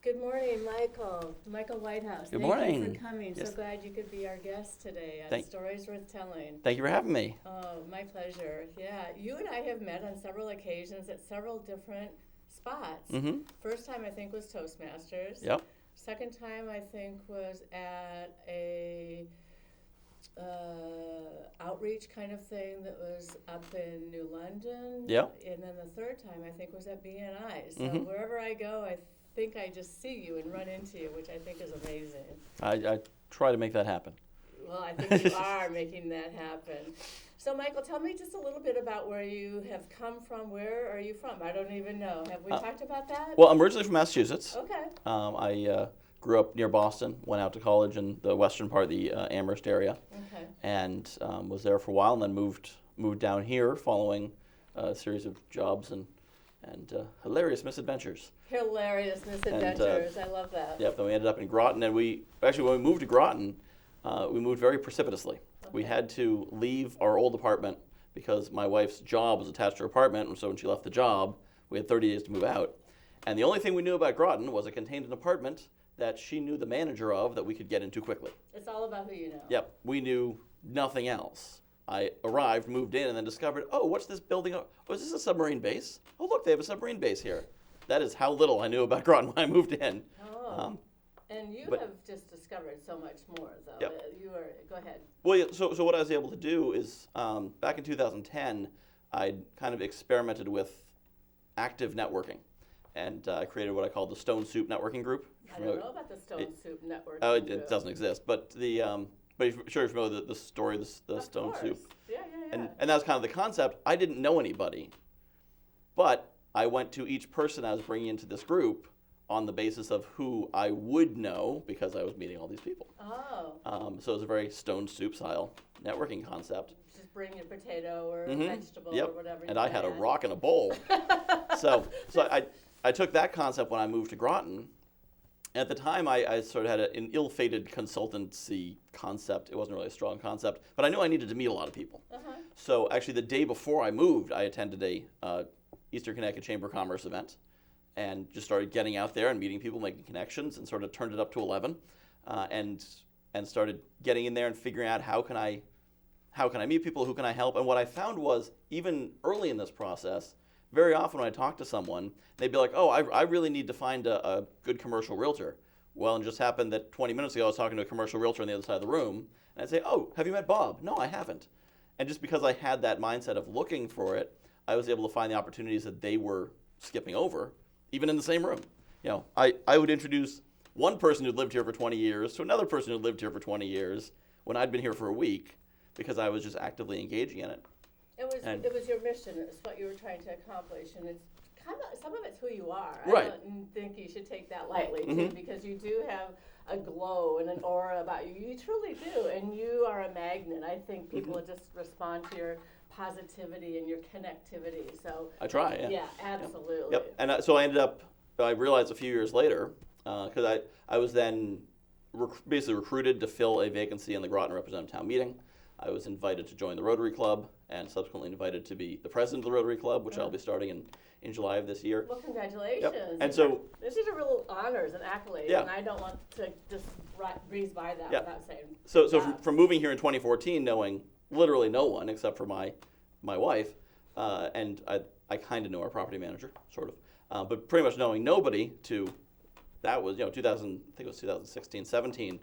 Good morning, Michael. Michael Whitehouse. Good morning. Thank you for coming. Yes. So glad you could be our guest today on Stories Worth Telling. Thank you for having me. Oh, my pleasure. Yeah, you and I have met on several occasions at several different spots. Mm-hmm. First time I think was Toastmasters. Yep. Second time I think was at a outreach kind of thing that was up in New London. Yep. And then the third time I think was at BNI. So Mm-hmm. wherever I go, I think I just see you and run into you, which I think is amazing. I try to make that happen. Well, I think you are making that happen. So, Michael, tell me just a little bit about where you have come from. Where are you from? I don't even know. Have we talked about that? Well, I'm originally from Massachusetts. Okay. I grew up near Boston, went out to college in the western part of the Amherst area, Okay. and was there for a while, and then moved down here following a series of jobs and hilarious misadventures. Hilarious misadventures. I love that. Yep, then we ended up in Groton, and when we moved to Groton, we moved very precipitously. Okay. We had to leave our old apartment because my wife's job was attached to her apartment, and so when she left the job, we had 30 days to move out. And the only thing we knew about Groton was it contained an apartment that she knew the manager of that we could get into quickly. It's all about who you know. Yep, we knew nothing else. I arrived, moved in, and then discovered, oh, what's this building? Oh, is this a submarine base? Oh, look, they have a submarine base here. That is how little I knew about Groton when I moved in. Oh. And you have just discovered so much more, though. Yep. Go ahead. Well, yeah, so what I was able to do is, back in 2010, I kind of experimented with active networking. And I created what I call the Stone Soup Networking Group. I don't know about the Stone Soup Network. Oh, it doesn't exist. But but I'm sure you're familiar with the story, the Of Stone course. Soup. Yeah. And that was kind of the concept. I didn't know anybody, but I went to each person I was bringing into this group on the basis of who I would know because I was meeting all these people. Oh. So it was a very Stone Soup style networking concept. Just bring your potato or Mm-hmm. vegetable Yep. or whatever. And I had a rock and a bowl. so I took that concept when I moved to Groton. At the time, I sort of had an ill-fated consultancy concept. It wasn't really a strong concept, but I knew I needed to meet a lot of people. Uh-huh. So actually, the day before I moved, I attended a Eastern Connecticut Chamber of Commerce event, and just started getting out there and meeting people, making connections, and sort of turned it up to 11, and started getting in there and figuring out how can I meet people, who can I help, and what I found was even early in this process. Very often when I talk to someone, they'd be like, oh, I really need to find a good commercial realtor. Well, it just happened that 20 minutes ago I was talking to a commercial realtor on the other side of the room, and I'd say, oh, have you met Bob? No, I haven't. And just because I had that mindset of looking for it, I was able to find the opportunities that they were skipping over, even in the same room. You know, I would introduce one person who'd lived here for 20 years to another person who'd lived here for 20 years when I'd been here for a week because I was just actively engaging in it. It was your mission. It's what you were trying to accomplish, and it's kind of some of it's who you are. Right. I don't think you should take that lightly, too, Mm-hmm. because you do have a glow and an aura about you. You truly do, and you are a magnet. I think people Mm-hmm. just respond to your positivity and your connectivity. So I try, yeah. Yeah, absolutely. Yep. And so I realized a few years later, because I was then basically recruited to fill a vacancy in the Groton Representative Town Meeting. I was invited to join the Rotary Club and subsequently invited to be the president of the Rotary Club, which I'll be starting in July of this year. Well, congratulations. Yep. And so these are real honors and accolades, Yeah. and I don't want to just breeze by that Yeah. without saying. So good job. from moving here in 2014, knowing literally no one except for my wife, and I kind of know our property manager, sort of, but pretty much knowing nobody to, that was 2000, I think it was 2016, 17,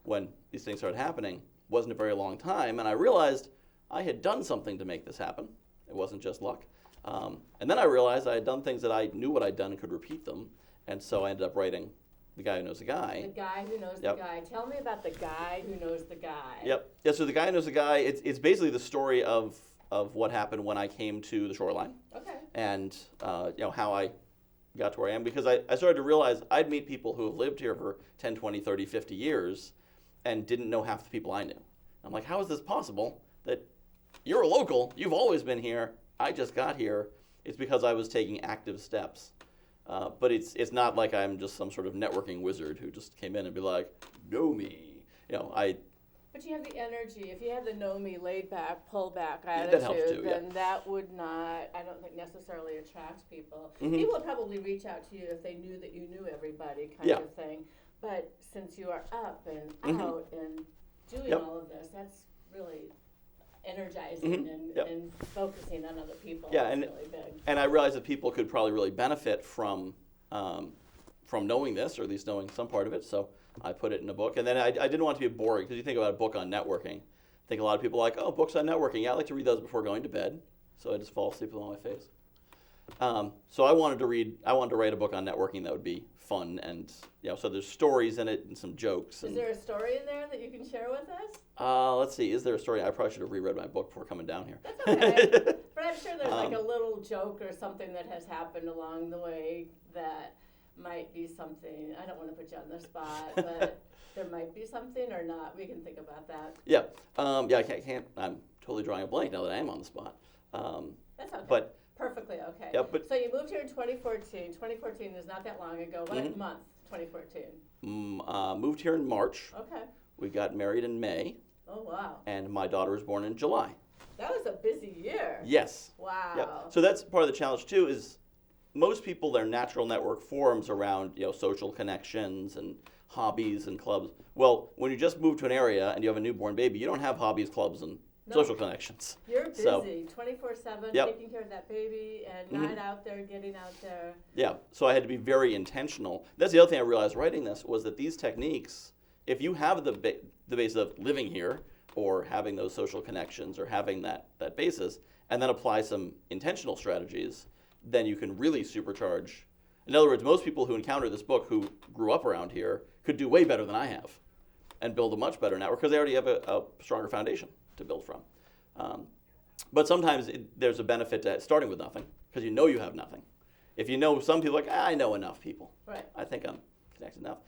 when these things started happening. Wasn't a very long time, and I realized I had done something to make this happen. It wasn't just luck. And then I realized I had done things that I knew what I'd done and could repeat them, and so I ended up writing The Guy Who Knows the Guy. The Guy Who Knows Yep. the Guy. Tell me about The Guy Who Knows the Guy. Yep. Yeah, so The Guy Who Knows the Guy, it's basically the story of what happened when I came to the shoreline. Okay. And how I got to where I am, because I started to realize I'd meet people who have lived here for 10, 20, 30, 50 years and didn't know half the people I knew. I'm like, how is this possible that you're a local, you've always been here, I just got here? It's because I was taking active steps. But it's not like I'm just some sort of networking wizard who just came in and be like, know me. But But you have the energy. If you have the know me, laid back, pull back that attitude, helps too, then that would not, I don't think, necessarily attract people. Mm-hmm. People would probably reach out to you if they knew that you knew everybody, kind of thing. But since you are up and out and doing all of this, that's really energizing and focusing on other people. Yeah, that's and really big. And I realized that people could probably really benefit from knowing this, or at least knowing some part of it. So I put it in a book. And then I didn't want it to be boring, because you think about a book on networking. I think a lot of people are like, oh, books on networking. Yeah, I like to read those before going to bed. So I just fall asleep with them on my face. So I wanted to write a book on networking that would be fun, and so there's stories in it and some jokes. Is there a story in there that you can share with us? Let's see. Is there a story? I probably should have reread my book before coming down here. That's okay. But I'm sure there's like a little joke or something that has happened along the way that might be something. I don't want to put you on the spot, but there might be something or not. We can think about that. Yeah. I can't. I'm totally drawing a blank now that I am on the spot. That's okay. But perfectly okay. Yeah, but so you moved here in 2014. 2014 is not that long ago. What month? 2014. Moved here in March. Okay. We got married in May. Oh wow. And my daughter was born in July. That was a busy year. Yes. Wow. Yep. So that's part of the challenge too. Is most people, their natural network forms around social connections and hobbies and clubs. Well, when you just move to an area and you have a newborn baby, you don't have hobbies, clubs, and social connections. You're busy, 24/7, Yep. taking care of that baby and not out there, getting out there. Yeah, so I had to be very intentional. That's the other thing I realized writing this, was that these techniques, if you have the base of living here or having those social connections or having that basis, and then apply some intentional strategies, then you can really supercharge. In other words, most people who encounter this book who grew up around here could do way better than I have and build a much better network, because they already have a stronger foundation to build from. But sometimes there's a benefit to starting with nothing, because you have nothing. If you know some people, I know enough people. Right. I think I'm connected enough.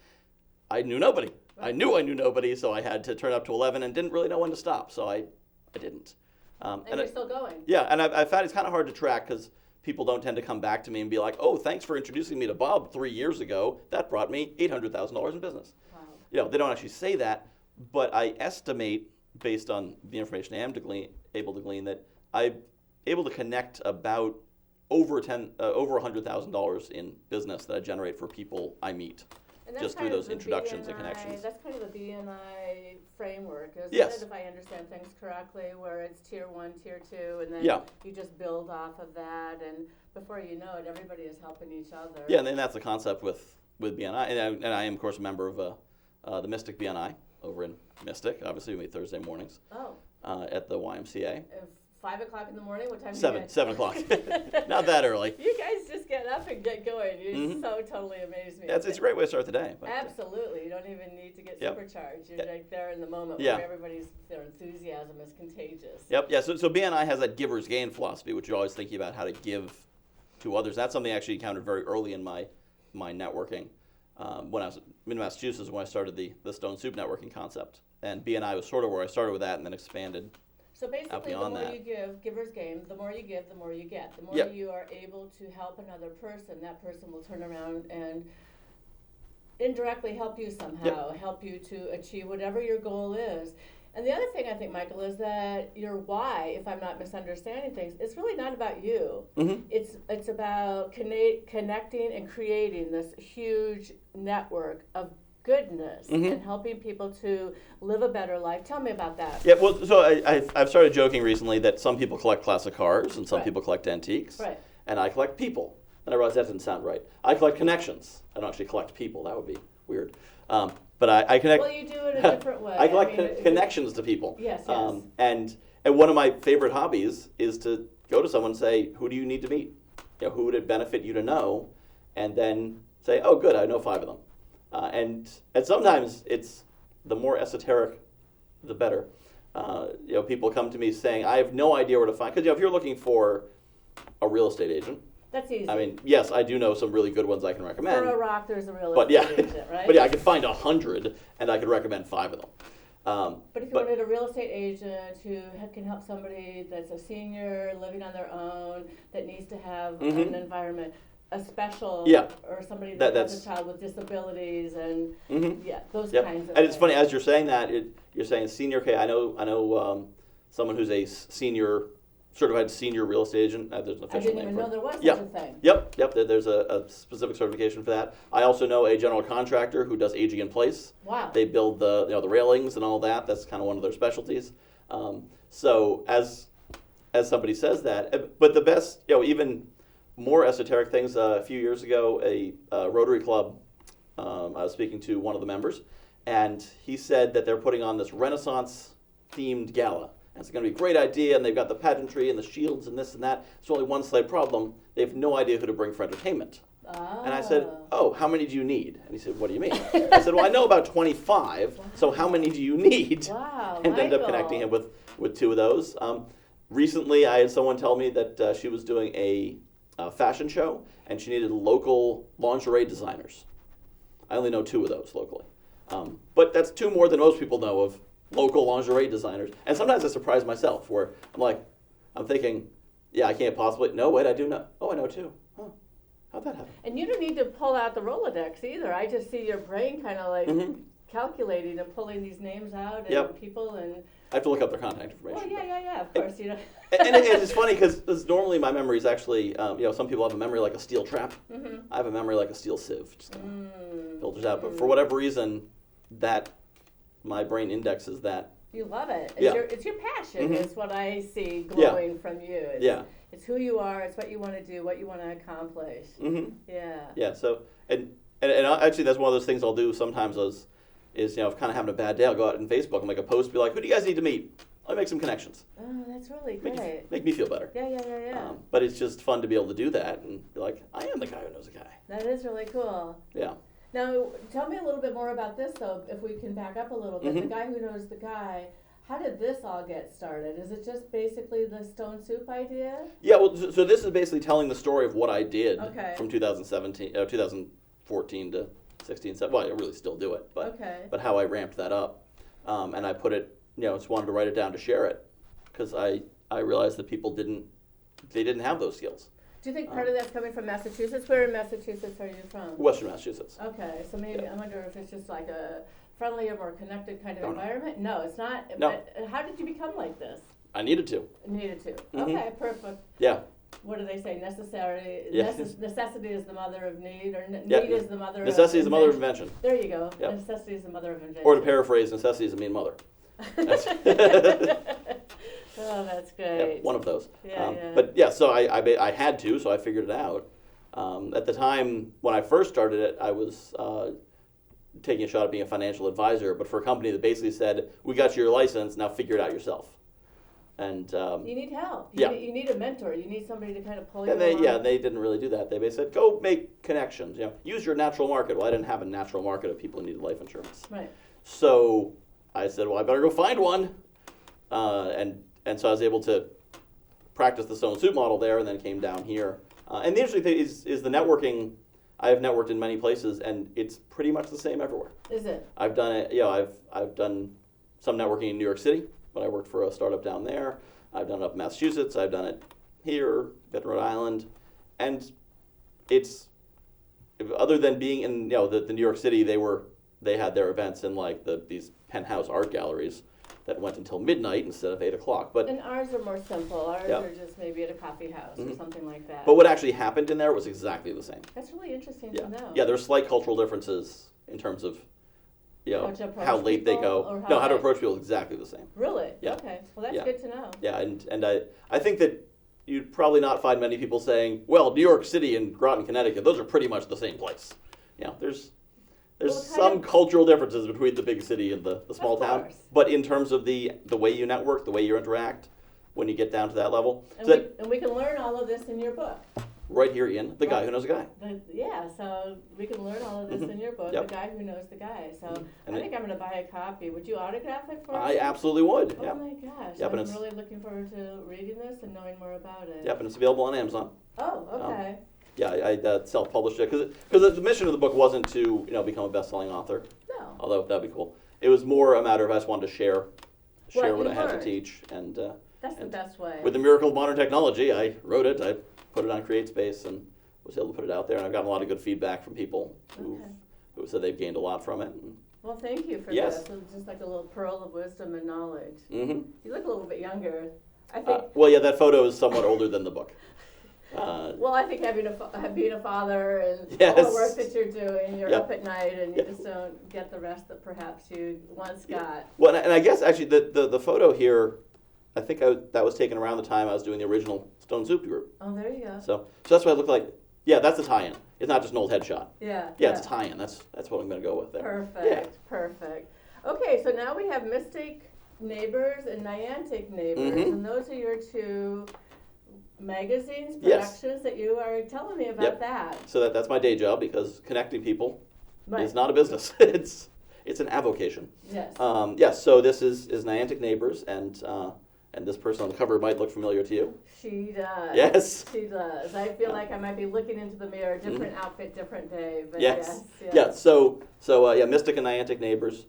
I knew nobody. Right. I knew nobody, so I had to turn up to 11 and didn't really know when to stop, so I didn't. And you're still going. Yeah, and I found it's kind of hard to track, because people don't tend to come back to me and be like, oh, thanks for introducing me to Bob 3 years ago. That brought me $800,000 in business. Wow. They don't actually say that, but I estimate, based on the information I am able to glean, that I'm able to connect about over $100,000 in business that I generate for people I meet, just through those introductions and connections. That's kind of the BNI framework, isn't Yes. it, if I understand things correctly, where it's tier 1, tier 2, and then you just build off of that, and before you know it, everybody is helping each other. Yeah, and then that's the concept with BNI, and I am, of course, a member of the Mystic BNI over in Mystic. Obviously, we meet Thursday mornings at the YMCA. 5 o'clock in the morning? What time do you 7 o'clock. Not that early. You guys just get up and get going. You so totally amaze me. It's a great way to start the day. But, absolutely. You don't even need to get supercharged. You're like there in the moment where their enthusiasm is contagious. Yep. Yeah. So BNI has that giver's gain philosophy, which you're always thinking about how to give to others. That's something I actually encountered very early in my networking. When I was in Massachusetts, when I started the Stone Soup networking concept. And BNI was sort of where I started with that, and then expanded. So basically, the more you give, giver's gain, the more you give, the more you get. The more you are able to help another person, that person will turn around and indirectly help you somehow, help you to achieve whatever your goal is. And the other thing I think, Michael, is that your why, if I'm not misunderstanding things, it's really not about you. Mm-hmm. It's about connecting and creating this huge network of goodness and helping people to live a better life. Tell me about that. Yeah, well, so I've started joking recently that some people collect classic cars and some people collect antiques. Right. And I collect people. And I realize that doesn't sound right. I collect connections. I don't actually collect people. That would be weird. But I connect. Well, you do it a different way. I collect connections to people. Yes. And one of my favorite hobbies is to go to someone and say, who do you need to meet? Who would it benefit you to know? And then say, oh, good, I know 5 of them. And sometimes it's the more esoteric, the better. People come to me saying, I have no idea where to find, because if you're looking for a real estate agent, that's easy. I mean, yes, I do know some really good ones I can recommend. For a rock, there's a real estate agent, right? But I could find 100, and I could recommend 5 of them. But if you wanted a real estate agent who can help somebody that's a senior living on their own that needs to have an environment, a special or somebody that's has a child with disabilities and those Yep. kinds of And it's things. funny, as you're saying that, you're saying senior K. I know someone who's a certified senior real estate agent. There's an official I didn't name even for know it. there was such a thing. Yep. There's a specific certification for that. I also know a general contractor who does aging in place. Wow. They build the railings and all that. That's kind of one of their specialties. So as somebody says that, but the best, even more esoteric things. A few years ago, a Rotary club, I was speaking to one of the members, and he said that they're putting on this Renaissance themed gala. And it's going to be a great idea, and they've got the pageantry and the shields and this and that. There's only one slight problem. They have no idea who to bring for entertainment. And I said, oh, how many do you need? And he said, what do you mean? I said, well, I know about 25, so how many do you need? Wow, and ended up connecting him with two of those. Recently, I had someone tell me that she was doing a fashion show, and she needed local lingerie designers. I only know two of those locally. But that's two more than most people know of local lingerie designers. And sometimes I surprise myself where I'm thinking, yeah, I can't possibly, no, wait, I do know. Oh, I know two. Huh. How'd that happen? And you don't need to pull out the Rolodex either. I just see your brain kind of calculating and pulling these names out and people and... I have to look up their contact information. Well, yeah, of course, And it's funny because normally my memory is actually, some people have a memory like a steel trap. I have a memory like a steel sieve. Just filters out. But for whatever reason, my brain indexes that. You love it. It's your passion. Mm-hmm. It's what I see glowing from you. It's who you are. It's what you want to do, what you want to accomplish. Mm-hmm. Yeah. Yeah. So and actually that's one of those things I'll do sometimes is if kind of having a bad day, I'll go out on Facebook and make a post, be like, who do you guys need to meet? I'll make some connections. Oh, that's really great. Make me feel better. Yeah. But it's just fun to be able to do that and be like, I am the guy who knows a guy. That is really cool. Yeah. Now, tell me a little bit more about this, though, if we can back up a little bit. The guy who knows the guy, how did this all get started? Is it just basically the stone soup idea? Yeah, well, so this is basically telling the story of what I did from 2014 to 16, 17. Well, I really still do it, but how I ramped that up. And I put it, just wanted to write it down to share it because I realized that people didn't have those skills. Do you think part of that's coming from Massachusetts? Where in Massachusetts are you from? Western Massachusetts. Okay, so maybe I wonder if it's just like a friendlier, more connected kind of environment? No, it's not. No. But how did you become like this? I needed to. Okay, perfect. Yeah. What do they say? Necessity is the mother of need, or need is the mother necessity of is the mother of invention. There you go. Yep. Necessity is the mother of invention. Or to paraphrase, necessity is a mean mother. Oh, that's great. Yeah, one of those. Yeah. But so I had to, so I figured it out. At the time when I first started it, I was taking a shot at being a financial advisor, but for a company that basically said, we got your license, now figure it out yourself. And you need help. You need a mentor. You need somebody to kind of pull you along. Yeah, they didn't really do that. They basically said, go make connections. Use your natural market. Well, I didn't have a natural market of people who needed life insurance. Right. So I said, well, I better go find one. And so I was able to practice the stone soup model there, and then came down here. And the interesting thing is the networking. I have networked in many places, and it's pretty much the same everywhere. Is it? I've done it. I've done some networking in New York City, but I worked for a startup down there. I've done it up in Massachusetts. I've done it here, in Rhode Island, and it's other than being in the New York City, they had their events in like these penthouse art galleries that went until midnight instead of 8 o'clock. And ours are more simple. Ours are just maybe at a coffee house or something like that. But what actually happened in there was exactly the same. That's really interesting to know. Yeah, there's slight cultural differences in terms of how late they go. How to approach people is exactly the same. Really? Yeah. Okay. Well, that's good to know. Yeah, and I think that you'd probably not find many people saying, well, New York City and Groton, Connecticut, those are pretty much the same place. There's some cultural differences between the big city and the small town. But in terms of the way you network, the way you interact, when you get down to that level. And we can learn all of this in your book. Right here in The Guy Who Knows a Guy. So we can learn all of this in your book, The Guy Who Knows the Guy. So I think I'm going to buy a copy. Would you autograph it for us? I absolutely would. Oh my gosh. I'm really looking forward to reading this and knowing more about it. Yep, and it's available on Amazon. Oh, okay. I self-published it because the mission of the book wasn't to become a best-selling author. No. Although that'd be cool. It was more a matter of I just wanted to share what I had to teach, and that's the best way. With the miracle of modern technology, I wrote it. I put it on CreateSpace, and was able to put it out there, and I've gotten a lot of good feedback from people who said they've gained a lot from it. And well, thank you for yes. this. It's just like a little pearl of wisdom and knowledge. Mm-hmm. You look a little bit younger. I think. Well, yeah, that photo is somewhat older than the book. Well, I think being a father and yes. all the work that you're doing, you're yep. up at night and you yep. just don't get the rest that perhaps you once got. Well, and I guess actually the photo here, I think that was taken around the time I was doing the original Stone Soup group. Oh, there you go. So that's what I look like. Yeah, that's a tie-in. It's not just an old headshot. Yeah. Yeah, it's a tie-in. That's what I'm going to go with there. Perfect. Yeah. Perfect. Okay, so now we have Mystic Neighbors and Niantic Neighbors, mm-hmm. and those are your two magazines, yes. productions that you are telling me about yep. that. So that's my day job, because connecting people right. is not a business. It's an avocation. Yes. Yes. So this is Niantic Neighbors, and this person on the cover might look familiar to you. She does. Yes. She does. I feel like I might be looking into the mirror, different mm-hmm. outfit, different day. But yes. yes. Yeah. So Mystic and Niantic Neighbors.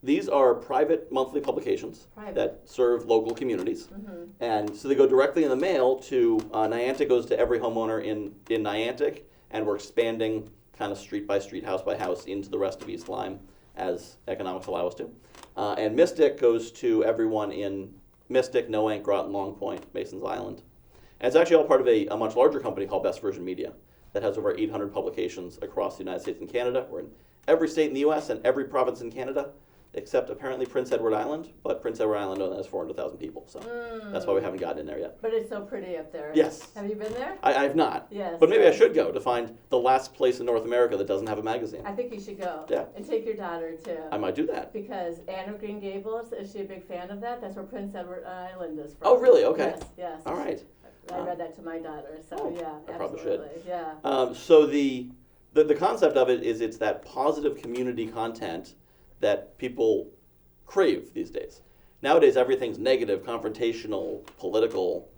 These are private monthly publications that serve local communities. Mm-hmm. And so they go directly in the mail to, Niantic goes to every homeowner in Niantic, and we're expanding kind of street by street, house by house into the rest of East Lyme as economics allow us to. And Mystic goes to everyone in Mystic, Noank, Groton, Long Point, Masons Island. And it's actually all part of a much larger company called Best Version Media that has over 800 publications across the United States and Canada. We're in every state in the U.S. and every province in Canada, except apparently Prince Edward Island, but Prince Edward Island only has 400,000 people, so that's why we haven't gotten in there yet. But it's so pretty up there. Yes. Have you been there? I have not. Yes. But maybe I should go to find the last place in North America that doesn't have a magazine. I think you should go. Yeah. And take your daughter, too. I might do that. Because Anne of Green Gables, is she a big fan of that? That's where Prince Edward Island is from. Oh, really? Okay. Yes, yes. All right. I read that to my daughter, so yeah, I absolutely. probably should. Yeah. So the concept of it is it's that positive community content that people crave these days. Nowadays, everything's negative, confrontational, political,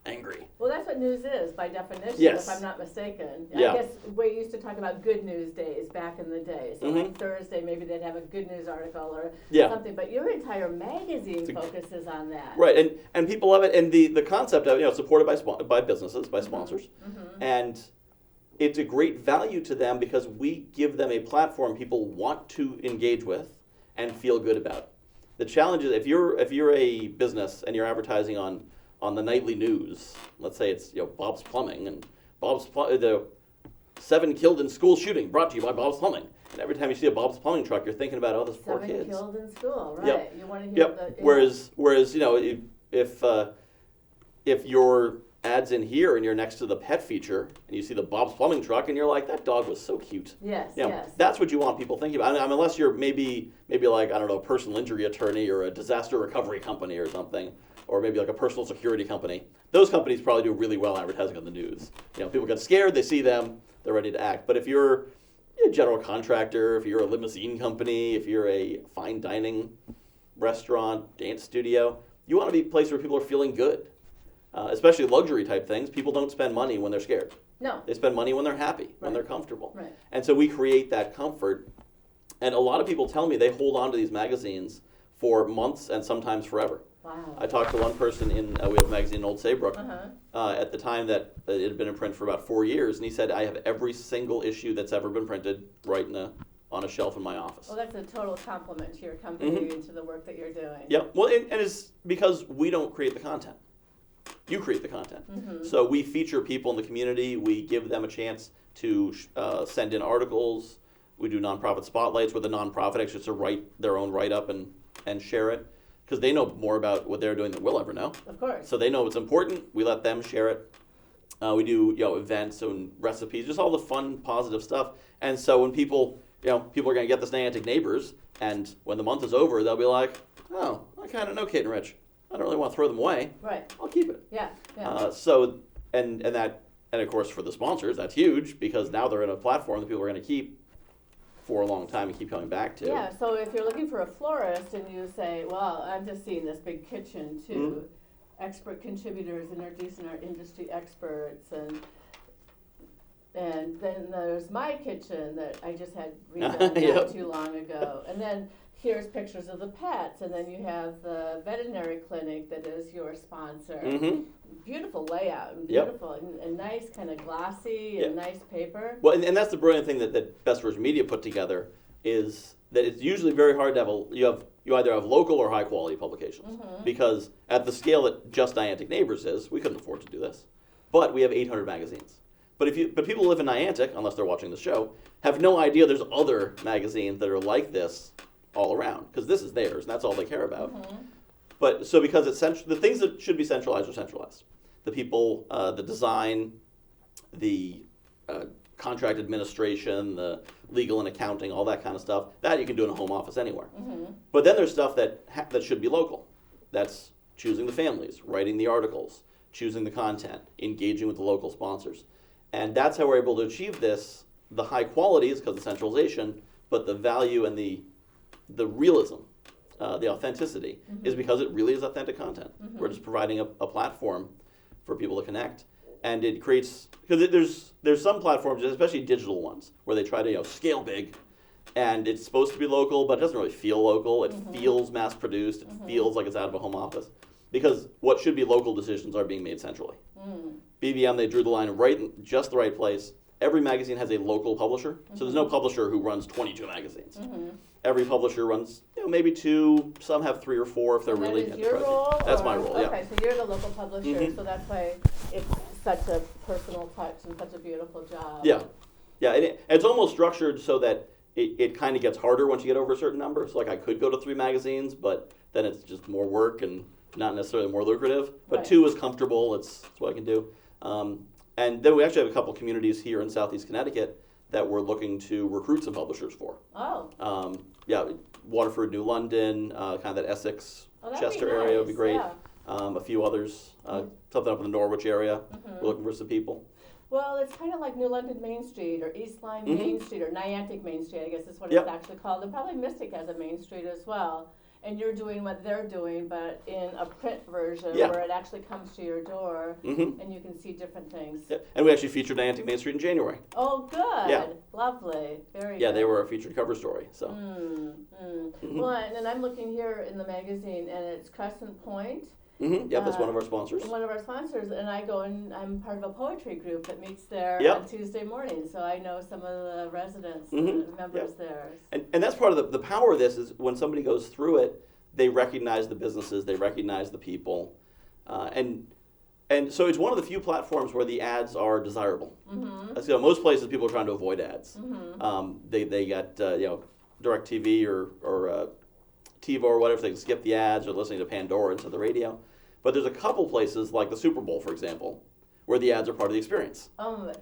angry. Well, that's what news is, by definition, yes. if I'm not mistaken. Yeah. I guess we used to talk about good news days back in the day. So mm-hmm. like Thursday, maybe they'd have a good news article or yeah. something. But your entire magazine focuses on that. Right, and people love it. And the concept of, supported by businesses, by sponsors. Mm-hmm. And it's a great value to them because we give them a platform people want to engage with and feel good about. The challenge is if you're a business and you're advertising on the nightly news, let's say it's Bob's Plumbing and the 7 killed in school shooting brought to you by Bob's Plumbing, and every time you see a Bob's Plumbing truck, you're thinking about those poor kids. 7 killed in school, right? Yep. You want to hear yep. Whereas if your ad's in here and you're next to the pet feature and you see the Bob's Plumbing truck and you're like, that dog was so cute. Yes, yes. That's what you want people thinking about. Unless you're maybe like, I don't know, a personal injury attorney or a disaster recovery company or something, or maybe like a personal security company. Those companies probably do really well advertising on the news. People get scared, they see them, they're ready to act. But if you're a general contractor, if you're a limousine company, if you're a fine dining restaurant, dance studio, you want to be a place where people are feeling good. Especially luxury type things, people don't spend money when they're scared. No. They spend money when they're happy, right. when they're comfortable. Right. And so we create that comfort. And a lot of people tell me they hold on to these magazines for months and sometimes forever. Wow. I talked to one person we have a magazine in Old Saybrook at the time that it had been in print for about 4 years, and he said, I have every single issue that's ever been printed right on a shelf in my office. Well, that's a total compliment to your company mm-hmm. and to the work that you're doing. Yeah, well, and it's because we don't create the content. You create the content. Mm-hmm. So we feature people in the community. We give them a chance to send in articles. We do nonprofit spotlights where the nonprofit actually to write their own write-up and share it because they know more about what they're doing than we'll ever know. Of course. So they know it's important. We let them share it. We do events and recipes, just all the fun, positive stuff. And so when people are going to get this Niantic Neighbors, and when the month is over, they'll be like, oh, I kind of know Kate and Rich. I don't really want to throw them away. Right. I'll keep it. Yeah. And of course for the sponsors, that's huge because now they're in a platform that people are going to keep for a long time and keep coming back to. Yeah. So if you're looking for a florist and you say, well, I'm just seeing this big kitchen too, mm-hmm. expert contributors introducing our industry experts and then there's my kitchen that I just had redone not too long ago. And then here's pictures of the pets, and then you have the veterinary clinic that is your sponsor. Beautiful layout, and beautiful, and nice kind of glossy and nice paper. Well, and that's the brilliant thing that Best First Media put together, is that it's usually very hard to have you either have local or high quality publications, because at the scale that just Niantic Neighbors is, we couldn't afford to do this, but we have 800 magazines. But people who live in Niantic, unless they're watching the show, have no idea there's other magazines that are like this all around, because this is theirs and that's all they care about. But so because it's the things that should be centralized are centralized. The people, the design, the contract administration, the legal and accounting, all that kind of stuff, that you can do in a home office anywhere. But then there's stuff that should be local. That's choosing the families, writing the articles, choosing the content, engaging with the local sponsors. And that's how we're able to achieve this. The high quality is because of centralization, but the value and the realism, the authenticity, is because it really is authentic content. We're just providing a platform for people to connect. And it creates, because there's some platforms, especially digital ones, where they try to scale big, and it's supposed to be local, but it doesn't really feel local. It feels mass produced. It feels like it's out of a home office, because what should be local decisions are being made centrally. BBM, they drew the line right in just the right place. Every magazine has a local publisher, so there's no publisher who runs 22 magazines. Every publisher runs maybe 2. Some have 3 or 4 if they're really. That is your role? That's my role. Okay, so you're the local publisher, so that's why it's such a personal touch and such a beautiful job. Yeah, and it's almost structured so that it kind of gets harder once you get over a certain number. So like I could go to 3 magazines, but then it's just more work and not necessarily more lucrative. But 2 is comfortable. It's what I can do. And then we actually have a couple communities here in Southeast Connecticut that we're looking to recruit some publishers for. Waterford, New London, kind of that Essex, Chester area would be great. A few others, something up in the Norwich area. We're looking for some people. Well, it's kind of like New London Main Street or East Lyme Main Street or Niantic Main Street, I guess is what it's actually called. And probably Mystic has a Main Street as well. And you're doing what they're doing, but in a print version where it actually comes to your door and you can see different things. And we actually featured Niantic Main Street in January. Oh, good. Lovely. Very good. Yeah, they were a featured cover story. So. Well, and I'm looking here in the magazine, and it's Crescent Point. That's one of our sponsors. One of our sponsors, and I go and I'm part of a poetry group that meets there on Tuesday morning, so I know some of the residents, members there. And that's part of the power of this is when somebody goes through it, they recognize the businesses, they recognize the people, and so it's one of the few platforms where the ads are desirable. Most places people are trying to avoid ads. They got DirecTV or TiVo or whatever, they can skip the ads or listening to Pandora instead of the radio. But there's a couple places, like the Super Bowl, for example, where the ads are part of the experience.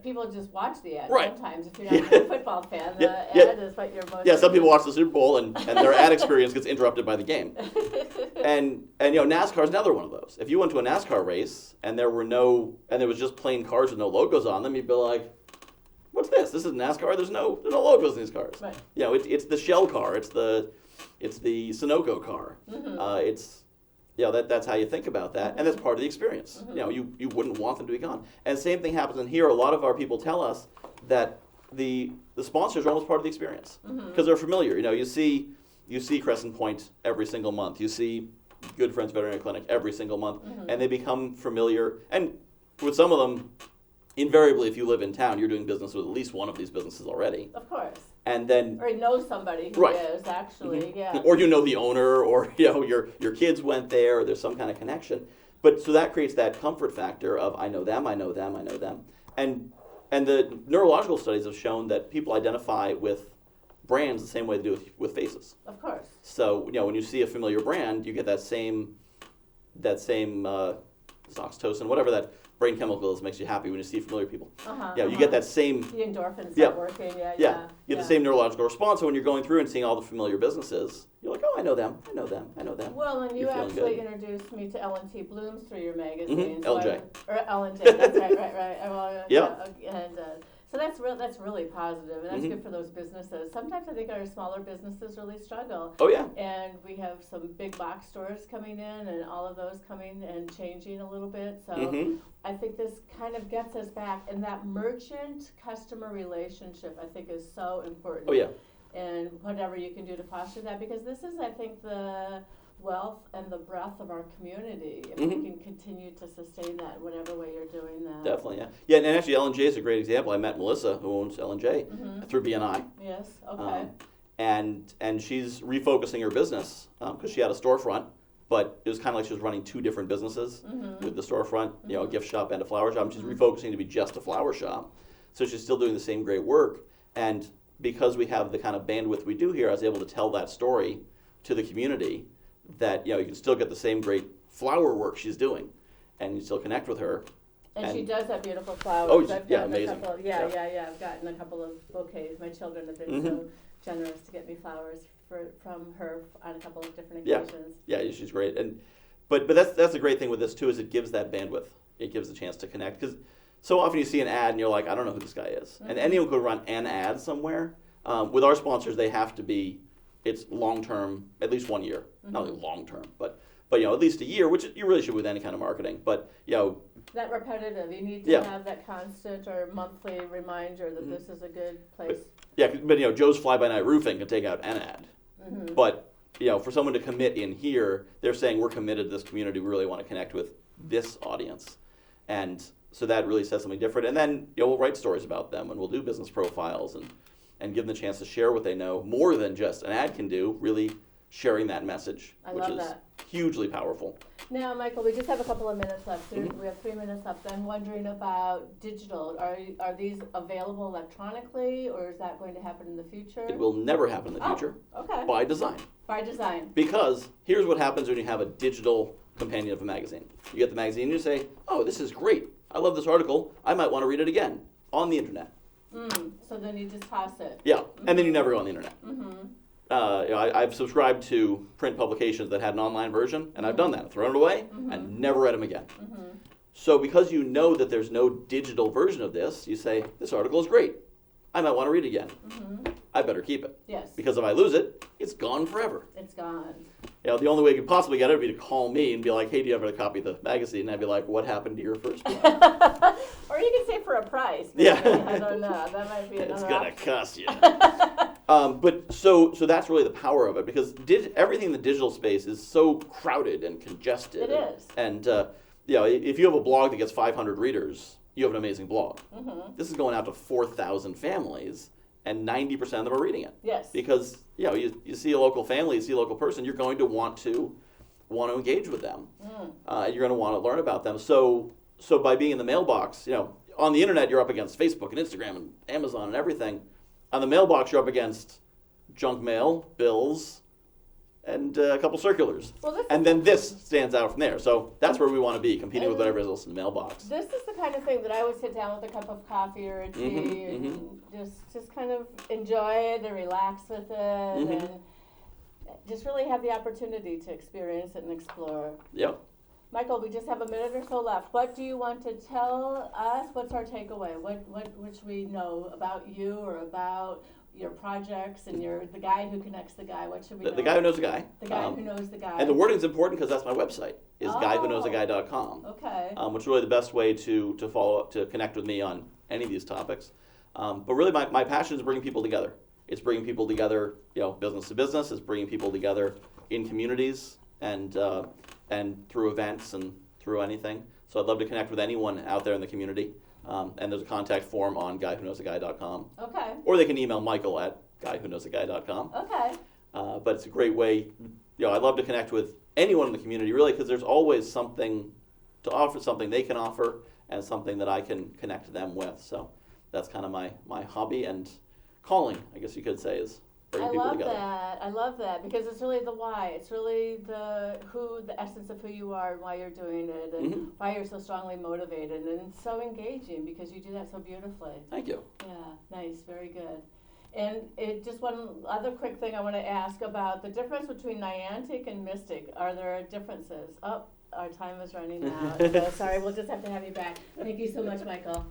People just watch the ads sometimes. If you're not a football fan, the ad is what you're most. Yeah, some people watch the Super Bowl and their ad experience gets interrupted by the game. And NASCAR is another one of those. If you went to a NASCAR race and there was just plain cars with no logos on them, you'd be like, "What's this? This is NASCAR. There's no logos in these cars." Right. It's the Shell car. It's the Sunoco car. That's how you think about that, and that's part of the experience. You wouldn't want them to be gone. And the same thing happens in here. A lot of our people tell us that the sponsors are almost part of the experience because they're familiar. You see Crescent Point every single month. You see Good Friends Veterinary Clinic every single month, and they become familiar. And with some of them, invariably, if you live in town, you're doing business with at least one of these businesses already. Of course. And then, or you know somebody who is actually, or you know the owner, or your kids went there, or there's some kind of connection. But so that creates that comfort factor of I know them, and the neurological studies have shown that people identify with brands the same way they do with faces. Of course. So when you see a familiar brand, you get that same oxytocin, whatever that brain chemical is, makes you happy when you see familiar people. You get that same. The endorphins start working. You get the same neurological response. So when you're going through and seeing all the familiar businesses, you're like, oh, I know them. Well, and you actually introduced me to L&T Blooms through your magazine. LJ. Or L&J. That's right. So that's really positive, and that's good for those businesses. Sometimes I think our smaller businesses really struggle. Oh yeah. And we have some big box stores coming in, and all of those coming and changing a little bit. So I think this kind of gets us back, and that merchant-customer relationship I think is so important. Oh yeah. and whatever you can do to foster that, because this is, I think, the wealth and the breadth of our community. If we can continue to sustain that, whatever way you're doing that. Definitely, yeah. Yeah, and actually L&J is a great example. I met Melissa, who owns L&J, through BNI. Yes, okay. And she's refocusing her business because she had a storefront, but it was kind of like she was running two different businesses with the storefront, you know, a gift shop and a flower shop. And she's refocusing to be just a flower shop. So she's still doing the same great work. And because we have the kind of bandwidth we do here, I was able to tell that story to the community that, you know, you can still get the same great flower work she's doing and you still connect with her. And she does have beautiful flowers. Oh, I've yeah, gotten amazing. a couple, yeah. I've gotten a couple of bouquets. My children have been so generous to get me flowers from her on a couple of different occasions. Yeah, she's great. And but that's the great thing with this too, is it gives that bandwidth. It gives a chance to connect, because so often you see an ad and you're like, I don't know who this guy is. And anyone could run an ad somewhere. With our sponsors, they have to be, it's long term, at least 1 year. Not only long term, but you know, at least a year, which you really should with any kind of marketing. But you know, that repetitive, you need to have that constant or monthly reminder that this is a good place. But you know, Joe's Fly By Night Roofing can take out an ad. But you know, for someone to commit in here, they're saying we're committed to this community. We really want to connect with this audience, and so that really says something different. And then, you know, we'll write stories about them, and we'll do business profiles, and give them the chance to share what they know, more than just an ad can do. Really sharing that message, which is hugely powerful. Now, Michael, we just have a couple of minutes left. We have 3 minutes left. I'm wondering about digital. Are these available electronically, or is that going to happen in the future? It will never happen in the future. Okay. By design. By design. Because here's what happens when you have a digital companion of a magazine. You get the magazine and you say, oh, this is great. I love this article. I might want to read it again on the internet. So then you just toss it. Yeah, and then you never go on the internet. You know, I've subscribed to print publications that had an online version, and I've done that. I've thrown it away and never read them again. So because you know that there's no digital version of this, you say, this article is great. I might want to read it again. I better keep it. Yes. Because if I lose it, it's gone forever. It's gone. You know, the only way you could possibly get it would be to call me and be like, hey, do you have a copy of the magazine? And I'd be like, what happened to your first one? Or you can say for a price. Maybe. Yeah. I don't know. That might be another It's going to option. cost you. But so that's really the power of it, because everything in the digital space is so crowded and congested. It is. And you know, if you have a blog that gets 500 readers, you have an amazing blog. This is going out to 4,000 families, and 90% of them are reading it. Yes. Because you know, you see a local family, you see a local person, you're going to want to engage with them. You're going to want to learn about them. So by being in the mailbox, you know, on the internet you're up against Facebook and Instagram and Amazon and everything. On the mailbox you're up against junk mail, bills, and a couple circulars. And then this stands out from there. So that's where we want to be, competing with whatever else in the mailbox. This is the kind of thing that I would sit down with a cup of coffee or a tea and just kind of enjoy it and relax with it and just really have the opportunity to experience it and explore. Yep. Michael, we just have a minute or so left. What do you want to tell us? What's our takeaway? What should we know about you or about your projects and the guy who connects the guy? What should we know? The guy who knows the guy. The guy who knows the guy. And the wording's important because that's my website, is guywhoknowsaguy.com. Okay. Which is really the best way to follow up, to connect with me on any of these topics. But really my passion is bringing people together. It's bringing people together, you know, business to business. It's bringing people together in communities and through events and through anything. So I'd love to connect with anyone out there in the community. And there's a contact form on guywhoknowsaguy.com. Okay. Or they can email Michael at guywhoknowsaguy.com. Okay. But it's a great way. You know, I'd love to connect with anyone in the community, really, because there's always something to offer, something they can offer, and something that I can connect them with. So that's kind of my hobby and calling, I guess you could say, is bringing people together. I love that because it's really the why. It's really the essence of who you are and why you're doing it and why you're so strongly motivated, and it's so engaging because you do that so beautifully. Thank you. Yeah, nice, very good. And just one other quick thing I want to ask about the difference between Niantic and Mystic. Are there differences? Oh, our time is running out. So sorry, we'll just have to have you back. Thank you so much, Michael.